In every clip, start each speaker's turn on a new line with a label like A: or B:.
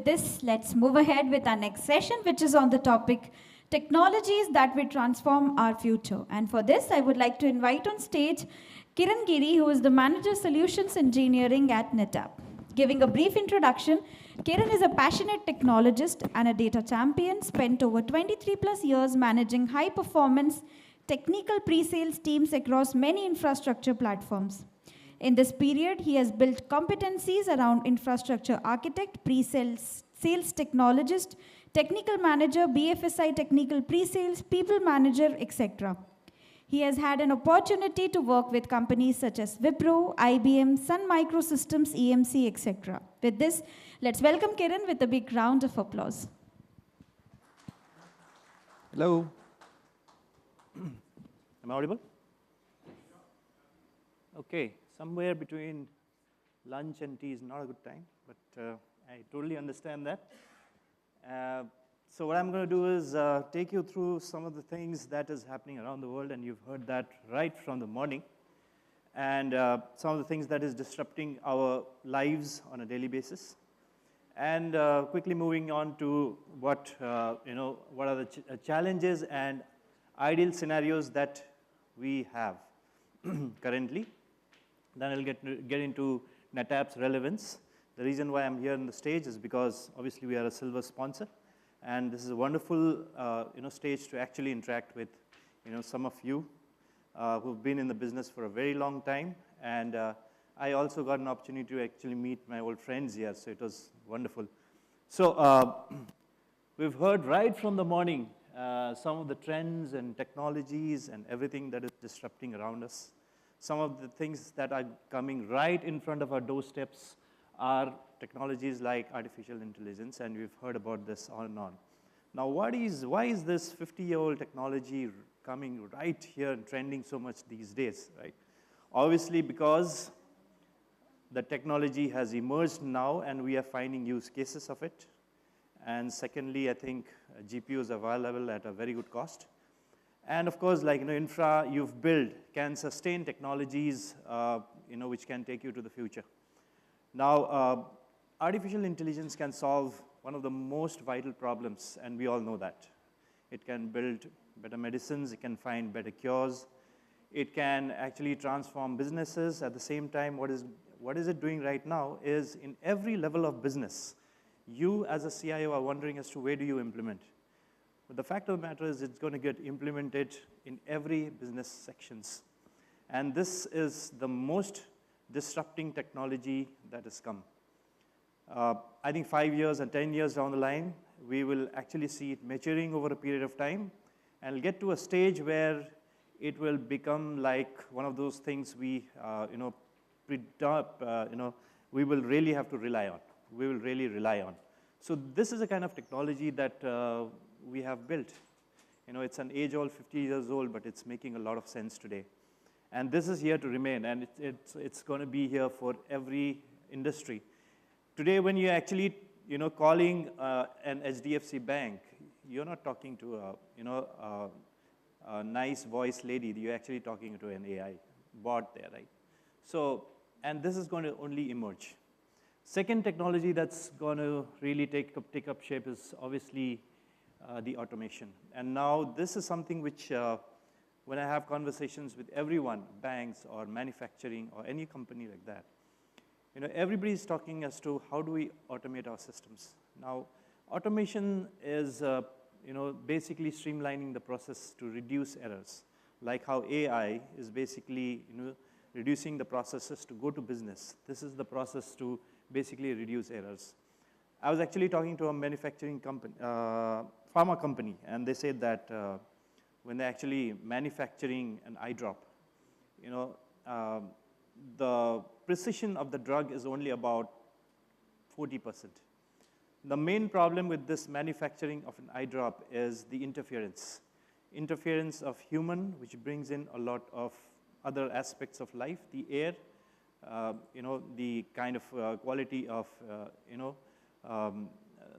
A: with this, let's move ahead with our next session, which is on the topic technologies that will transform our future. And for this, I would like to invite on stage Kiran Giri, who is the Manager Solutions Engineering at NetApp. Giving a brief introduction, Kiran is a passionate technologist and a data champion, spent over 23 plus years managing high-performance technical pre-sales teams across many infrastructure platforms. In this period, he has built competencies around infrastructure architect, pre-sales sales technologist, technical manager, BFSI technical pre-sales, people manager, etc. He has had an opportunity to work with companies such as Wipro, IBM, Sun Microsystems, EMC, etc. With this, let's welcome Kiran with a big round of applause.
B: Hello. Am I audible? Okay, somewhere between lunch and tea is not a good time, but I totally understand that. So what I'm going to do is take you through some of the things that is happening around the world, and you've heard that right from the morning, and some of the things that is disrupting our lives on a daily basis, and quickly moving on to what what are the challenges and ideal scenarios that we have currently. Then I'll get into NetApp's relevance. The reason why I'm here on the stage is because obviously we are a silver sponsor, and this is a wonderful stage to actually interact with some of you who've been in the business for a very long time, and I also got an opportunity to actually meet my old friends here, so it was wonderful. So we've heard right from the morning some of the trends and technologies and everything that is disrupting around us. Some of the things that are coming right in front of our doorsteps are technologies like artificial intelligence, and we've heard about this on and on. Now, why is this 50-year-old technology coming right here and trending so much these days, right? Obviously, because the technology has emerged now, and we are finding use cases of it. And secondly, I think GPUs are available at a very good cost. And of course, like infra you've built can sustain technologies which can take you to the future. Now, artificial intelligence can solve one of the most vital problems, and we all know that. It can build better medicines, it can find better cures, it can actually transform businesses. At the same time, what is it doing right now is in every level of business, you as a CIO are wondering as to where do you implement. But the fact of the matter is it's going to get implemented in every business sections. And this is the most disrupting technology that has come. I think 5 years and 10 years down the line, we will actually see it maturing over a period of time, and it'll get to a stage where it will become like one of those things we will really have to rely on. We will really rely on. So this is a kind of technology that we have built. It's an age-old, 50 years old, but it's making a lot of sense today. And this is here to remain, and it's going to be here for every industry. Today, when you're actually calling an HDFC bank, you're not talking to a nice voice lady. You're actually talking to an AI bot there, right? So, and this is going to only emerge. Second technology that's going to really take up shape is obviously the automation. And now this is something which, when I have conversations with everyone, banks or manufacturing or any company like that, everybody's talking as to how do we automate our systems. Now, automation is basically streamlining the process to reduce errors, like how AI is basically reducing the processes to go to business. This is the process to basically reduce errors. I was actually talking to a manufacturing company, pharma company, and they said that when they're actually manufacturing an eye drop, the precision of the drug is only about 40%. The main problem with this manufacturing of an eye drop is the interference. Interference of human, which brings in a lot of other aspects of life, the air, the kind of quality of,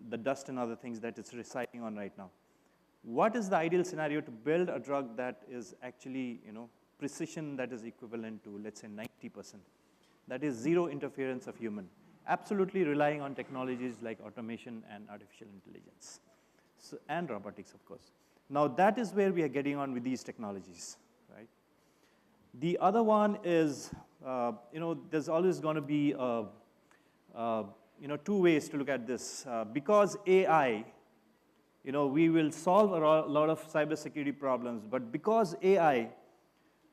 B: the dust and other things that it's residing on right now. What is the ideal scenario to build a drug that is actually, precision that is equivalent to, let's say, 90%? That is zero interference of human. absolutely relying on technologies like automation and artificial intelligence, so, and robotics, of course. Now, that is where we are getting on with these technologies, right? The other one is, there's always going to be, two ways to look at this. Because AI, we will solve a lot of cybersecurity problems, but because AI,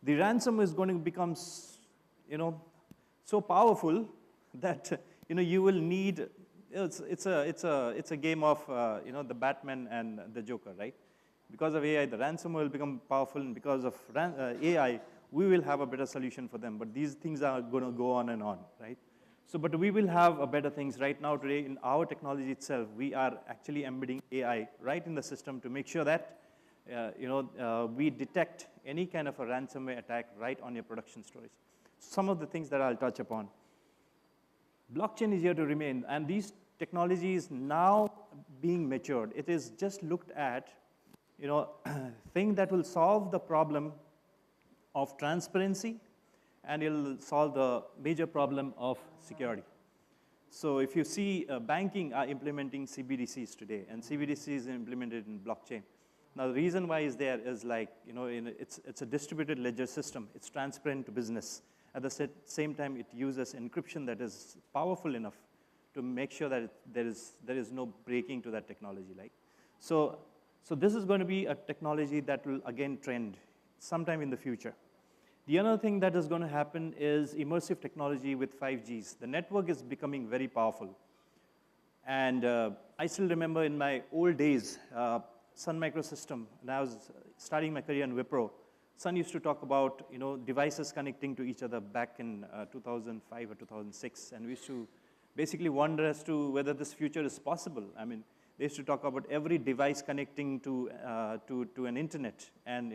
B: the ransom is going to become, so powerful that, you will need, it's a game of, the Batman and the Joker, right? Because of AI, the ransom will become powerful, and because of AI, we will have a better solution for them. But these things are going to go on and on, right? So, but we will have a better things. Right now, today, in our technology itself, we are actually embedding AI right in the system to make sure that, we detect any kind of a ransomware attack right on your production storage. Some of the things that I'll touch upon. Blockchain is here to remain, and these technologies now being matured. It is just looked at, thing that will solve the problem of transparency, and it'll solve the major problem of security. So if you see banking are implementing CBDCs today, and CBDC is implemented in blockchain. Now the reason why is there is like, it's a distributed ledger system. It's transparent to business. At the same time, it uses encryption that is powerful enough to make sure that there is no breaking to that technology, right? So this is going to be a technology that will again trend sometime in the future. The other thing that is going to happen is immersive technology with 5Gs. The network is becoming very powerful. And I still remember in my old days, Sun Microsystem, when I was starting my career in Wipro, Sun used to talk about, devices connecting to each other back in 2005 or 2006. And we used to basically wonder as to whether this future is possible. I mean, they used to talk about every device connecting to an internet and,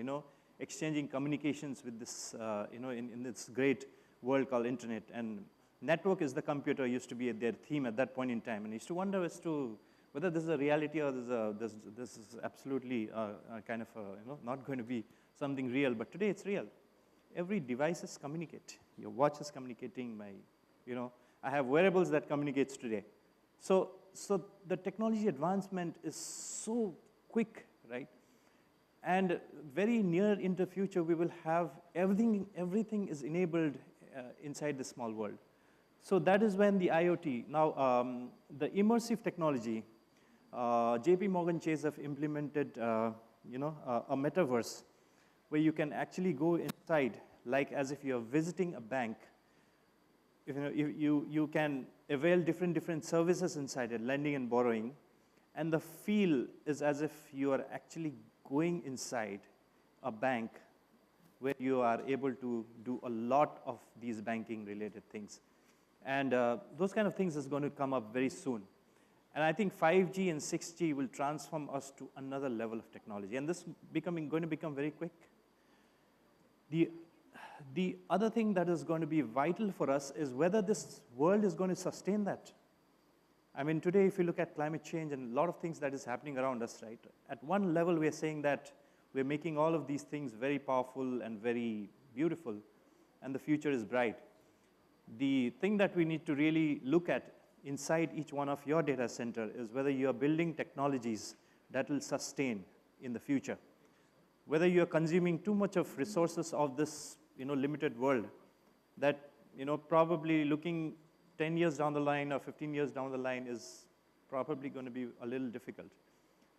B: exchanging communications with this, in this great world called internet. And network is the computer used to be their theme at that point in time. And I used to wonder as to whether this is a reality or this is absolutely kind of, not going to be something real. But today it's real. Every devices communicate. Your watch is communicating. I have wearables that communicates today. So the technology advancement is so quick, right? And very near in the future, we will have everything is enabled inside the small world. So that is when the IoT, now the immersive technology, JP Chase have implemented, a metaverse where you can actually go inside, like as if you're visiting a bank. You can avail different services inside it, lending and borrowing, and the feel is as if you are actually going inside a bank where you are able to do a lot of these banking related things. And those kind of things is going to come up very soon. And I think 5G and 6G will transform us to another level of technology. And this is going to become very quick. The other thing that is going to be vital for us is whether this world is going to sustain that. I mean, today, if you look at climate change and a lot of things that is happening around us, right? At one level, we are saying that we're making all of these things very powerful and very beautiful, and the future is bright. The thing that we need to really look at inside each one of your data center is whether you are building technologies that will sustain in the future. Whether you are consuming too much of resources of this, limited world, that, probably looking 10 years down the line or 15 years down the line is probably going to be a little difficult.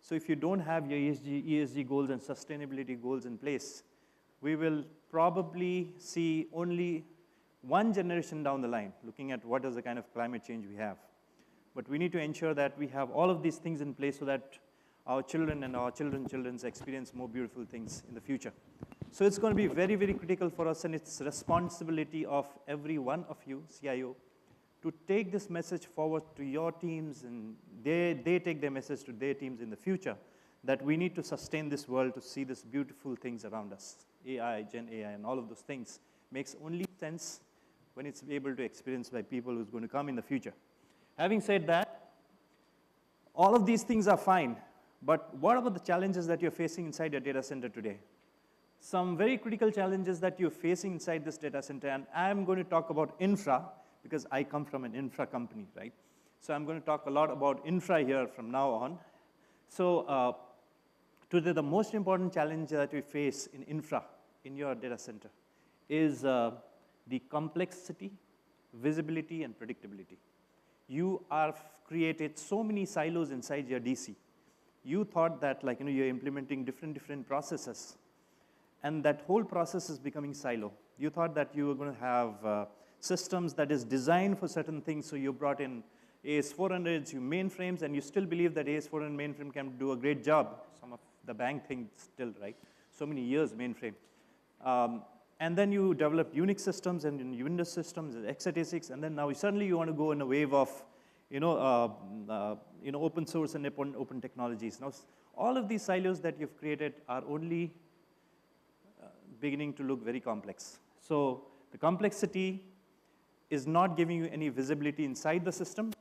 B: So if you don't have your ESG goals and sustainability goals in place, we will probably see only one generation down the line, looking at what is the kind of climate change we have. But we need to ensure that we have all of these things in place so that our children and our children's experience more beautiful things in the future. So it's going to be very, very critical for us, and it's responsibility of every one of you, CIO, to take this message forward to your teams, and they take their message to their teams in the future, that we need to sustain this world to see these beautiful things around us. AI, Gen AI, and all of those things makes only sense when it's able to experience by people who's going to come in the future. Having said that, all of these things are fine, but what about the challenges that you're facing inside your data center today? Some very critical challenges that you're facing inside this data center, and I'm going to talk about infra, because I come from an infra company, right? So I'm going to talk a lot about infra here from now on. So today, the most important challenge that we face in infra, in your data center, is the complexity, visibility, and predictability. You have created so many silos inside your DC. You thought that you're implementing different processes, and that whole process is becoming silo. You thought that you were going to have systems that is designed for certain things, so you brought in AS400s, you mainframes, and you still believe that AS400 mainframe can do a great job. Some of the bank things still, right? So many years mainframe. And then you develop Unix systems and Windows systems, x86, and then now suddenly you want to go in a wave of open source and open technologies. Now, all of these silos that you've created are only beginning to look very complex. So the complexity is not giving you any visibility inside the system,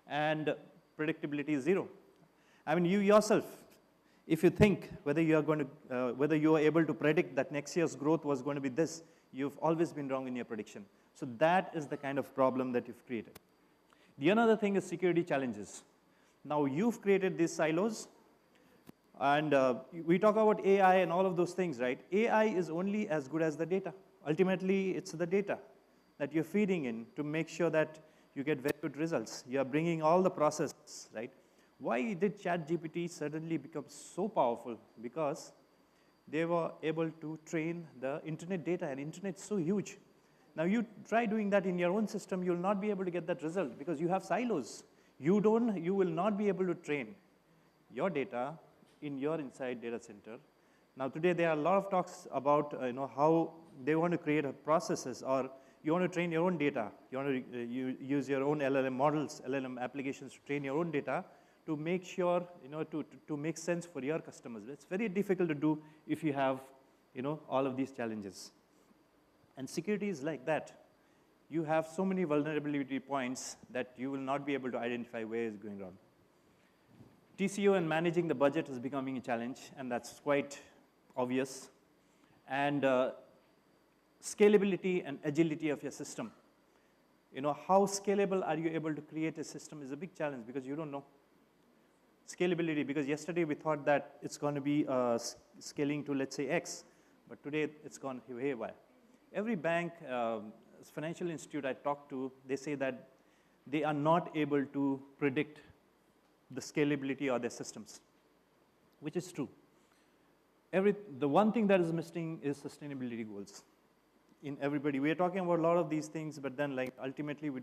B: and predictability is zero. I mean, you yourself, if you think whether you are able to predict that next year's growth was going to be this, you've always been wrong in your prediction. So that is the kind of problem that you've created. The another thing is security challenges. Now you've created these silos, and we talk about AI and all of those things, right? AI is only as good as the data. Ultimately, it's the data that you're feeding in to make sure that you get very good results. You're bringing all the processes, right? Why did ChatGPT suddenly become so powerful? Because they were able to train the internet data, and internet's so huge. Now you try doing that in your own system, you'll not be able to get that result because you have silos. You will not be able to train your data in your inside data center. Now today there are a lot of talks about how they want to create processes, or you want to train your own data. You want to use your own LLM models, LLM applications to train your own data to make sure, to make sense for your customers. It's very difficult to do if you have, all of these challenges. And security is like that. You have so many vulnerability points that you will not be able to identify where is going wrong. TCO and managing the budget is becoming a challenge, and that's quite obvious. And scalability and agility of your system. How scalable are you able to create a system is a big challenge because you don't know. Scalability, because yesterday we thought that it's going to be scaling to, let's say, X, but today it's gone haywire. Every bank, financial institute I talked to, they say that they are not able to predict the scalability of their systems, which is true. The one thing that is missing is sustainability goals in everybody. We are talking about a lot of these things, but then ultimately we're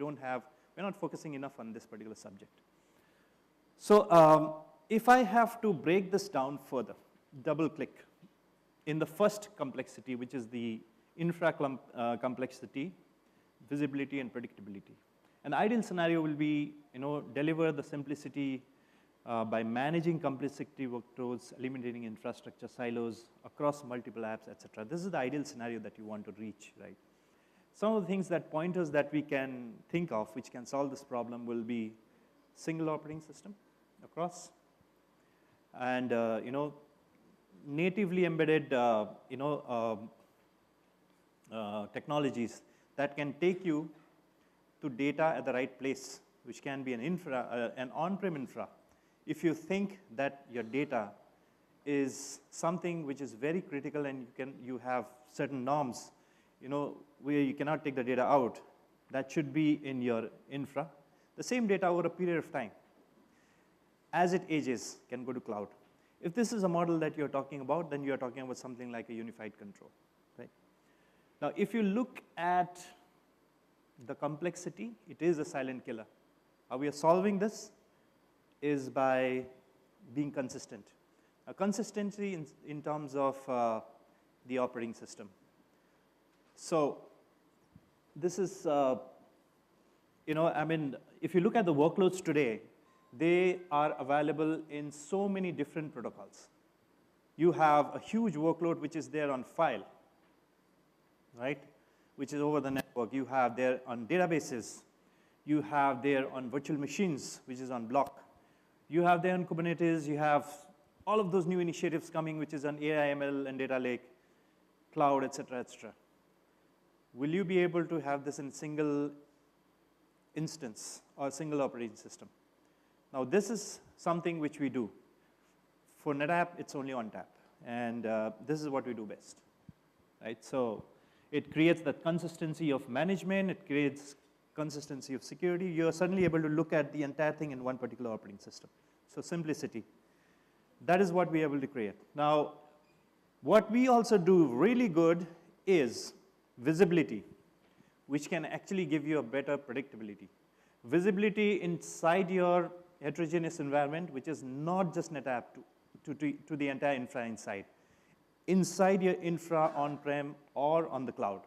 B: not focusing enough on this particular subject. So if I have to break this down further, double click in the first complexity, which is the infra complexity, visibility and predictability. An ideal scenario will be, deliver the simplicity by managing complexity workloads, eliminating infrastructure silos across multiple apps, etc. This is the ideal scenario that you want to reach, right? Some of the things pointers that we can think of which can solve this problem will be single operating system across, and natively embedded technologies that can take you to data at the right place, which can be an on-prem infra. If you think that your data is something which is very critical and you have certain norms, where you cannot take the data out, that should be in your infra. The same data over a period of time, as it ages, can go to cloud. If this is a model that you're talking about, then you're talking about something like a unified control, right? Now, if you look at the complexity, it is a silent killer. How we are solving this is by being consistent. Consistency in terms of the operating system. So this is, if you look at the workloads today, they are available in so many different protocols. You have a huge workload which is there on file, right, which is over the network. You have there on databases. You have there on virtual machines, which is on block. You have there on Kubernetes. You have all of those new initiatives coming, which is on AI, ML, and data lake, cloud, et cetera, et cetera. Will you be able to have this in single instance or single operating system. Now, this is something which we do. For NetApp, it's only on tap. And this is what we do best. Right? So it creates that consistency of management. It creates consistency of security. You're suddenly able to look at the entire thing in one particular operating system. So simplicity. That is what we're able to create. Now, what we also do really good is visibility, which can actually give you a better predictability. Visibility inside your heterogeneous environment, which is not just NetApp to the entire infra inside your infra on-prem or on the cloud.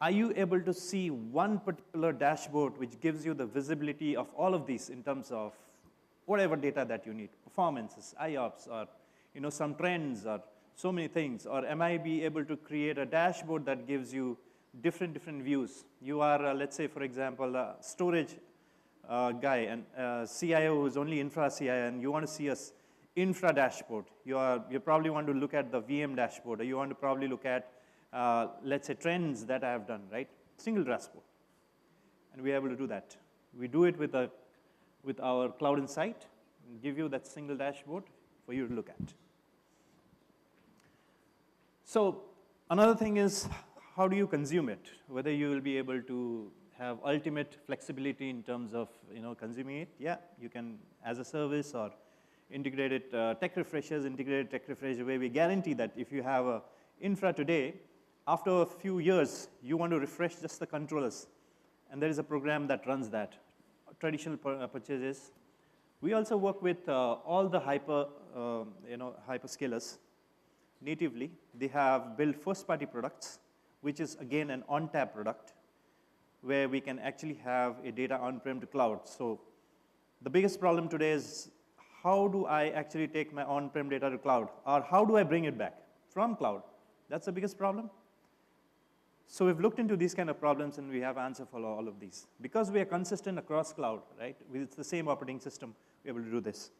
B: Are you able to see one particular dashboard which gives you the visibility of all of these in terms of whatever data that you need, performances, IOPS, or some trends, or so many things? Or am I be able to create a dashboard that gives you different views? You are, let's say, for example, a storage guy and CIO who's only infra CIO, and you want to see a infra dashboard. You probably want to look at the VM dashboard, or you want to probably look at, let's say, trends that I have done, right? Single dashboard. And we're able to do that. We do it with our Cloud Insight, and give you that single dashboard for you to look at. So another thing is, how do you consume it? Whether you will be able to have ultimate flexibility in terms of consuming it. Yeah, you can as a service, or integrated tech refreshers, integrated tech refresh, where we guarantee that if you have a infra today, after a few years, you want to refresh just the controllers. And there is a program that runs that. Traditional purchases. We also work with all the hyperscalers natively. They have built first-party products, which is, again, an on-tap product, where we can actually have a data on-prem to cloud. So the biggest problem today is, how do I actually take my on-prem data to cloud? Or how do I bring it back from cloud? That's the biggest problem. So we've looked into these kind of problems, and we have answer for all of these. Because we are consistent across cloud, right? It's the same operating system, we're able to do this.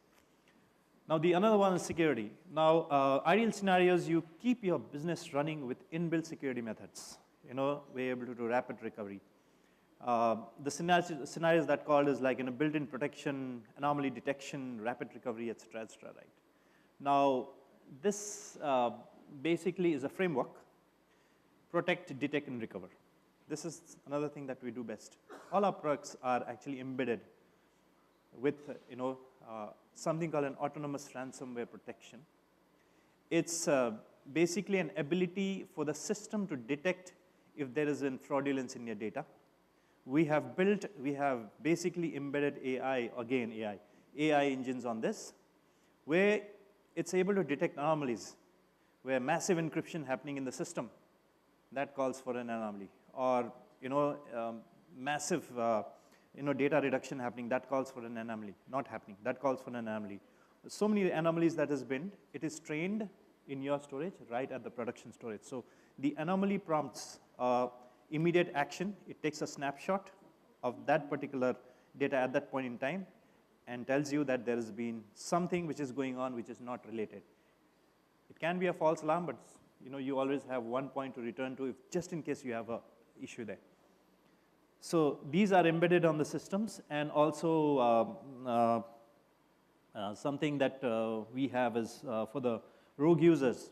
B: Now, the another one is security. Now, ideal scenarios, you keep your business running with inbuilt security methods. We're able to do rapid recovery. The scenarios that called is like built-in protection, anomaly detection, rapid recovery, et cetera, right? Now, this basically is a framework. Protect, detect, and recover. This is another thing that we do best. All our products are actually embedded with something called an autonomous ransomware protection. It's basically an ability for the system to detect if there is fraudulence in your data. We have basically embedded AI engines on this, where it's able to detect anomalies, where massive encryption happening in the system, that calls for an anomaly. Or massive data reduction happening, that calls for an anomaly. Not happening, that calls for an anomaly. So many anomalies that has been, it is trained in your storage right at the production storage. So the anomaly prompts immediate action. It takes a snapshot of that particular data at that point in time and tells you that there has been something which is going on which is not related. It can be a false alarm, but you always have one point to return to, just in case you have a issue there. So these are embedded on the systems, and also something that we have is for the rogue users.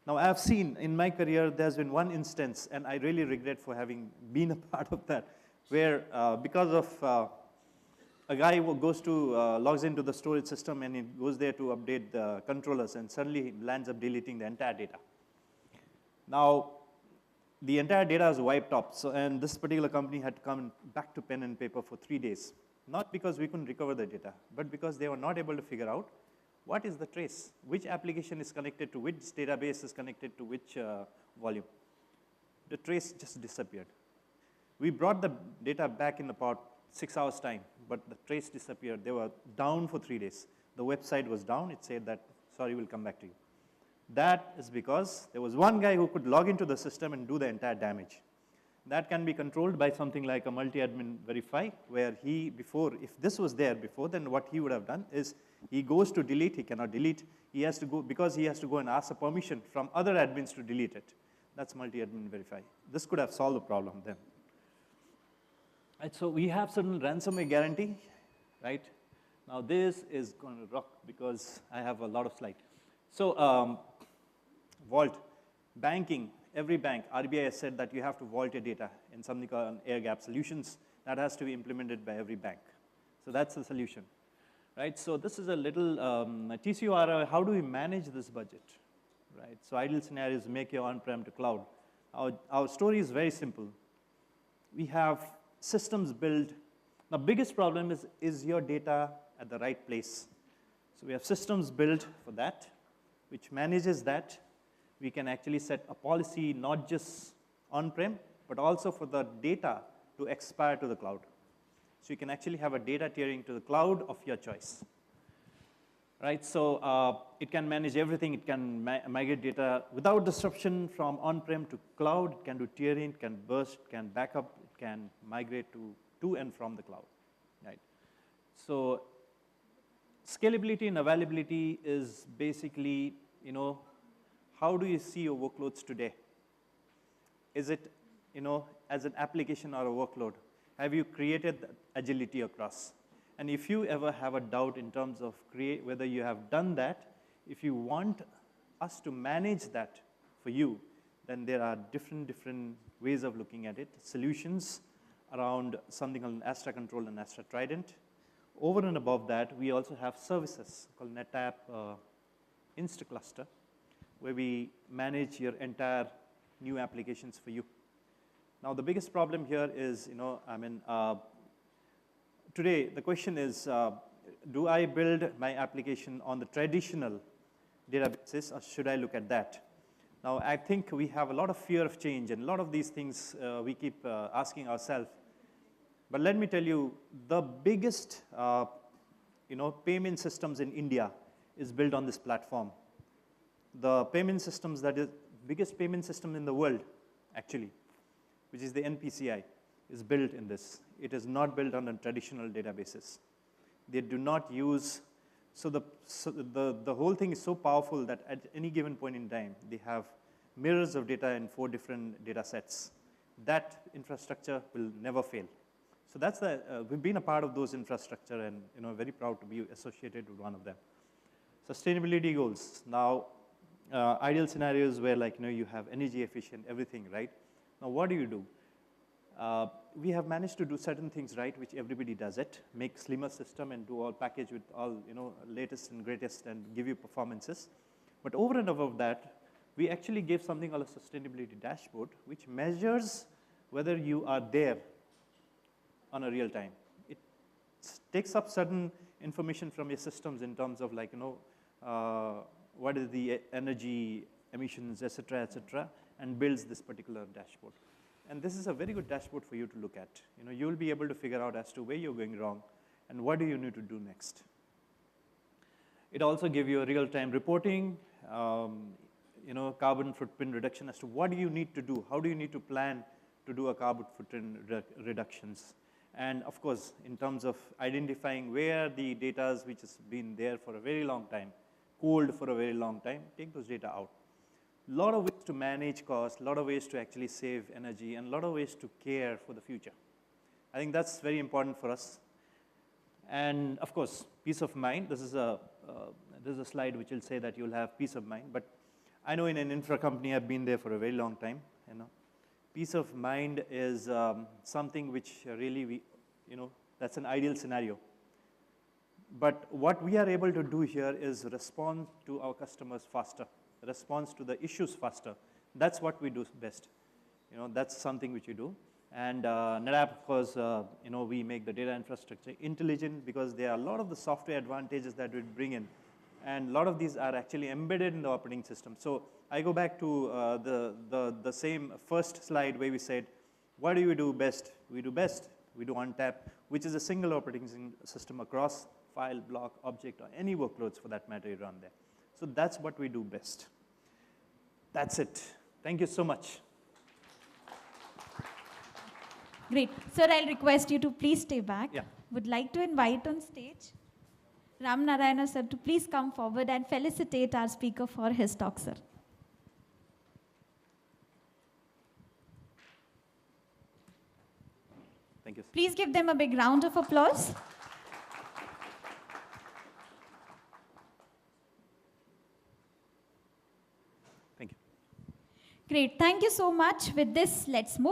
B: Now, I have seen in my career, there's been one instance, and I really regret for having been a part of that, where because of a guy who logs into the storage system, and he goes there to update the controllers, and suddenly he lands up deleting the entire data. Now, the entire data is wiped off, and this particular company had to come back to pen and paper for 3 days. Not because we couldn't recover the data, but because they were not able to figure out what is the trace, which application is connected to which database is connected to which volume. The trace just disappeared. We brought the data back in about 6 hours' time, but the trace disappeared. They were down for 3 days. The website was down. It said that, sorry, we'll come back to you. That is because there was one guy who could log into the system and do the entire damage. That can be controlled by something like a multi-admin verify, where if this was there before, then what he would have done is he goes to delete, he cannot delete. He has to go, because he has to go and ask a permission from other admins to delete it. That's multi-admin verify. This could have solved the problem then. Right, so we have certain ransomware guarantee, right? Now this is going to rock because I have a lot of slides. So vault, banking, every bank, RBI has said that you have to vault your data in something called air-gap solutions. That has to be implemented by every bank. So that's the solution, right? So this is a little TCO, how do we manage this budget, right? So ideal scenarios, make your on-prem to cloud. Our story is very simple. We have systems built. The biggest problem is your data at the right place? So we have systems built for that, which manages that. We can actually set a policy not just on-prem, but also for the data to expire to the cloud. So you can actually have a data tiering to the cloud of your choice. Right, so it can manage everything. It can migrate data without disruption from on-prem to cloud. It can do tiering, it can burst, it can backup, it can migrate to and from the cloud. Right. So scalability and availability is basically, how do you see your workloads today? Is it, as an application or a workload? Have you created that agility across? And if you ever have a doubt in terms of whether you have done that, if you want us to manage that for you, then there are different ways of looking at it. Solutions around something called Astra Control and Astra Trident. Over and above that, we also have services called NetApp Instacluster, where we manage your entire new applications for you. Now, the biggest problem here is, today the question is, do I build my application on the traditional databases, or should I look at that? Now, I think we have a lot of fear of change, and a lot of these things we keep asking ourselves. But let me tell you, the biggest payment systems in India is built on this platform. The payment systems, that is biggest payment system in the world, actually, which is the NPCI, is built in this. It is not built on a traditional databases. They do not use, so the whole thing is so powerful that at any given point in time, they have mirrors of data in 4 different data sets. That infrastructure will never fail. So that's we've been a part of those infrastructure, and very proud to be associated with one of them. Sustainability goals. Now, ideal scenarios where you have energy efficient, everything, right? Now, what do? We have managed to do certain things right, which everybody does it, make slimmer system and do all package with all latest and greatest and give you performances. But over and above that, we actually gave something called a sustainability dashboard, which measures whether you are there on a real time. It takes up certain information from your systems in terms of what is the energy emissions, et cetera, and builds this particular dashboard. And this is a very good dashboard for you to look at. You'll be able to figure out as to where you're going wrong and what do you need to do next. It also gives you a real-time reporting, carbon footprint reduction as to what do you need to do, how do you need to plan to do a carbon footprint reductions. And of course, in terms of identifying where the data which has been there for a very long time, cold for a very long time, take those data out. A lot of ways to manage costs, a lot of ways to actually save energy, and a lot of ways to care for the future. I think that's very important for us. And of course, peace of mind. This is a slide which will say that you'll have peace of mind. But I know in an infra company, I've been there for a very long time. Peace of mind is something which really that's an ideal scenario. But what we are able to do here is respond to our customers faster, respond to the issues faster. That's what we do best. That's something which we do. And NetApp, of course, we make the data infrastructure intelligent because there are a lot of the software advantages that we bring in. And a lot of these are actually embedded in the operating system. So I go back to the same first slide where we said, what do we do best? We do ONTAP, which is a single operating system across file, block, object, or any workloads for that matter you run there. So that's what we do best. That's it. Thank you so much.
A: Great. Sir, I'll request you to please stay back.
B: Yeah.
A: Would like to invite on stage Ram Narayana sir to please come forward and felicitate our speaker for his talk, sir.
B: Thank you. you.
A: Please give them a big round of applause.
B: Thank you.
A: Great. Thank you so much. With this, let's move